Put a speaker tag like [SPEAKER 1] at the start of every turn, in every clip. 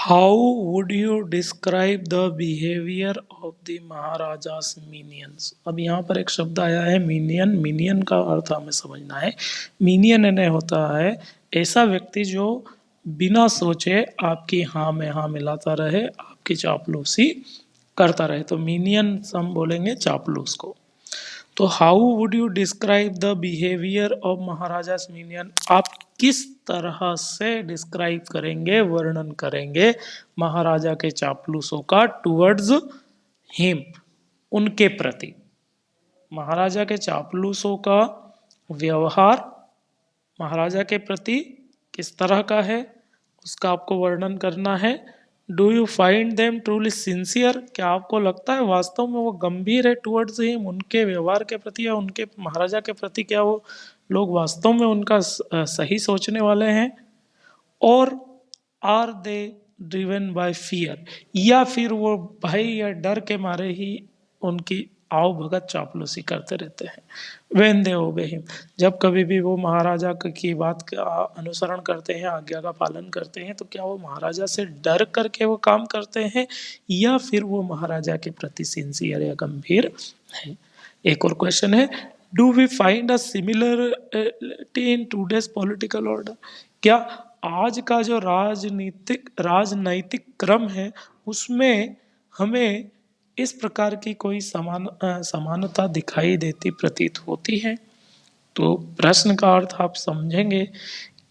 [SPEAKER 1] How would you describe the behavior of the महाराजा's minions? अब यहाँ पर एक शब्द आया है मिनियन। मिनियन का अर्थ हमें समझना है। मिनियन इन्हें होता है ऐसा व्यक्ति जो बिना सोचे आपकी हाँ में हाँ मिलाता रहे, आपकी चापलूसी करता रहे, तो मिनियन हम बोलेंगे चापलूस को। तो how would you describe the behaviour of maharajas minion? आप किस तरह से डिस्क्राइब करेंगे, वर्णन करेंगे महाराजा के चापलूसों का टुवर्ड्स हिम, उनके प्रति। महाराजा के चापलूसों का व्यवहार महाराजा के प्रति किस तरह का है, उसका आपको वर्णन करना है। Do you find them truly sincere? क्या आपको लगता है वास्तव में वो गंभीर है टुवर्ड्स हिम, उनके व्यवहार के प्रति या उनके महाराजा के प्रति? क्या वो लोग वास्तव में उनका सही सोचने वाले हैं? और are they driven by fear, या फिर वो भय या डर के मारे ही उनकी आओ भगत चापलूसी करते रहते हैं। वेन दे ओबे हिम, जब कभी भी वो महाराजा की बात का अनुसरण करते हैं, आज्ञा का पालन करते हैं, तो क्या वो महाराजा से डर करके वो काम करते हैं या फिर वो महाराजा के प्रति सिंसियर या गंभीर है? एक और क्वेश्चन है, do we find a similarity in today's political order? क्या आज का जो राजनैतिक क्रम है उसमें हमें इस प्रकार की कोई समानता दिखाई देती प्रतीत होती है? तो प्रश्न का अर्थ आप समझेंगे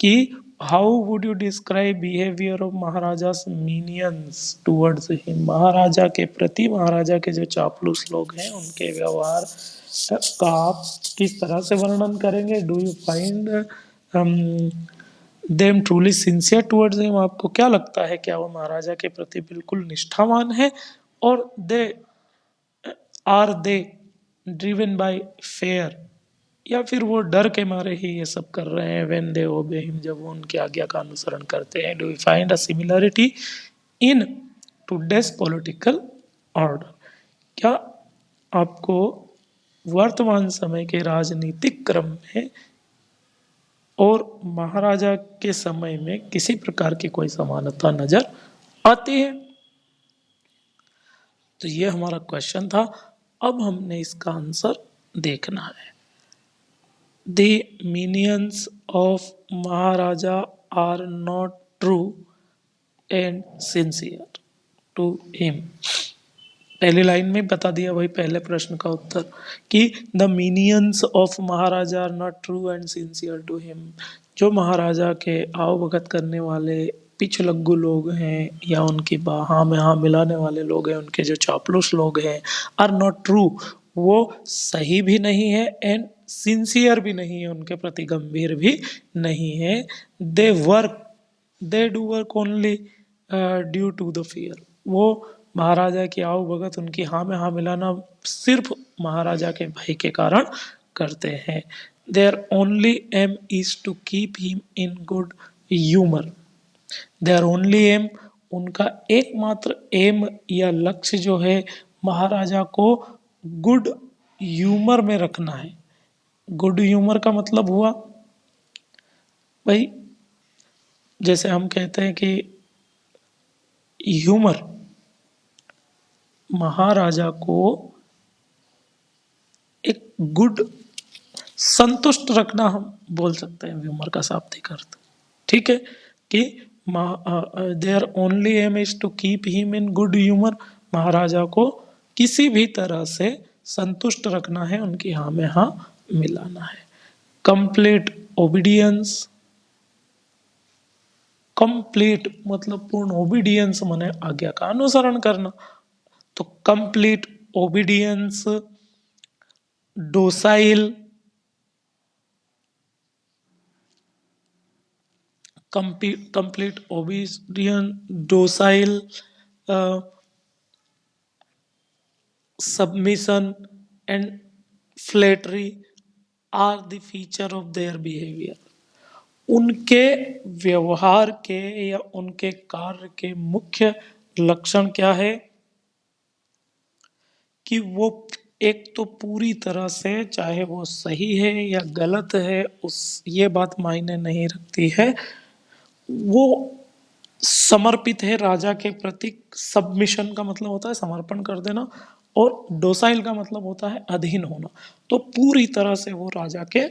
[SPEAKER 1] कि how would you describe behaviour of maharajas minions towards him? Maharaja के प्रति महाराजा के जो चापलूस लोग हैं उनके व्यवहार का आप किस तरह से वर्णन करेंगे? Do you find them truly sincere towards him? आपको क्या लगता है, क्या वो महाराजा के प्रति बिल्कुल निष्ठावान है? और दे ड्रिवन बाय फेयर, या फिर वो डर के मारे ही ये सब कर रहे हैं? व्हेन दे ओबे हिम, जब वो उनकी आज्ञा का अनुसरण करते हैं। Do you find a similarity in today's political order? क्या आपको वर्तमान समय के राजनीतिक क्रम में और महाराजा के समय में किसी प्रकार की कोई समानता नजर आती है? तो ये हमारा क्वेश्चन था। अब हमने इसका आंसर देखना है। The minions of Maharaja are not true and sincere to him. पहली लाइन में बता दिया वही पहले प्रश्न का उत्तर कि the minions of Maharaja are not true and sincere to him. जो महाराजा के आओ भगत करने वाले पिछलग्गू लोग हैं या उनकी हाँ में हाँ मिलाने वाले लोग हैं, उनके जो चापलूस लोग हैं, आर नॉट ट्रू, वो सही भी नहीं है एंड सिंसियर भी नहीं है, उनके प्रति गंभीर भी नहीं है। They do work only due to the fear. वो महाराजा की आओ भगत, उनकी हाँ में हाँ मिलाना सिर्फ महाराजा के भय के कारण करते हैं। Their only aim is to keep him in good humour. Their only aim, उनका एकमात्र एम या लक्ष्य जो है महाराजा को गुड ह्यूमर में रखना है। गुड ह्यूमर का मतलब हुआ भाई, जैसे हम कहते हैं कि ह्यूमर, महाराजा को एक गुड, संतुष्ट रखना हम बोल सकते हैं ह्यूमर का शाब्दिक अर्थ। ठीक है कि their only aim is to keep him in good humour, maharaja को किसी भी तरह से संतुष्ट रखना है, उनकी हाँ में हाँ मिलाना है। कंप्लीट ओबीडियंस, कंप्लीट मतलब पूर्ण, ओबीडियंस माने आज्ञा का अनुसरण करना। तो complete obedience, docile, complete obedience, docile, submission and flattery are the feature of their behavior. उनके व्यवहार के या उनके कार्य के मुख्य लक्षण क्या है कि वो एक तो पूरी तरह से, चाहे वो सही है या गलत है उस ये बात मायने नहीं रखती है, वो समर्पित है राजा के प्रति। सबमिशन का मतलब होता है समर्पण कर देना, और डोसाइल का मतलब होता है अधीन होना। तो पूरी तरह से वो राजा के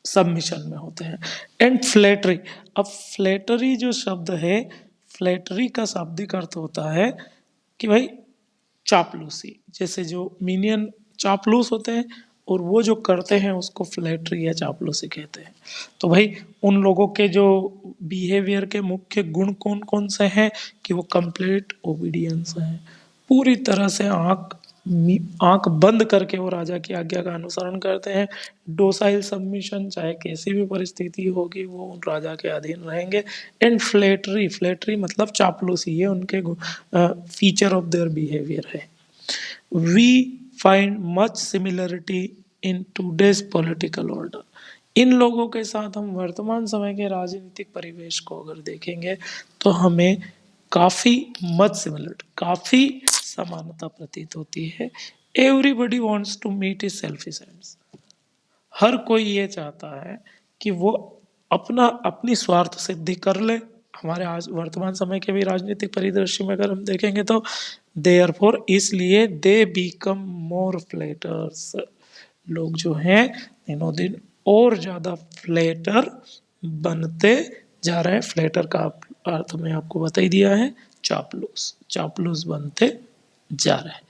[SPEAKER 1] सबमिशन में होते हैं। एंड फ्लैटरी, अब फ्लैटरी जो शब्द है, फ्लैटरी का शाब्दिक अर्थ होता है कि भाई चापलूसी, जैसे जो मीनियन चापलूस होते हैं और वो जो करते हैं उसको फ्लैटरी या चापलूसी कहते हैं। तो भाई उन लोगों के जो बिहेवियर के मुख्य गुण कौन कौन से हैं कि वो कंप्लीट ओबीडियंस है, पूरी तरह से आंख बंद करके वो राजा की आज्ञा का अनुसरण करते हैं। डोसाइल सबमिशन, चाहे कैसी भी परिस्थिति होगी वो उन राजा के अधीन रहेंगे। एंड फ्लैटरी, फ्लैटरी मतलब चापलूसी, ये उनके फीचर ऑफ देयर बिहेवियर है। We find much similarity in today's political order. इन लोगों के साथ हम वर्तमान समय के राजनीतिक परिवेश को अगर देखेंगे तो हमें काफी मच सिमिलरिटी, काफी समानता प्रतीत होती है। Everybody wants to meet is selfish ends. हर कोई ये चाहता है कि वो अपना अपनी स्वार्थ सिद्धि कर ले। हमारे आज वर्तमान समय के भी राजनीतिक परिदृश्य में अगर हम देखेंगे तो देयरफॉर, इसलिए दे बिकम मोर फ्लेटर्स। लोग जो हैं दिनों दिन और ज्यादा फ्लेटर बनते जा रहे हैं। फ्लेटर का अर्थ मैं आपको बता ही दिया है, चापलूस, चापलूस बनते जा रहे हैं।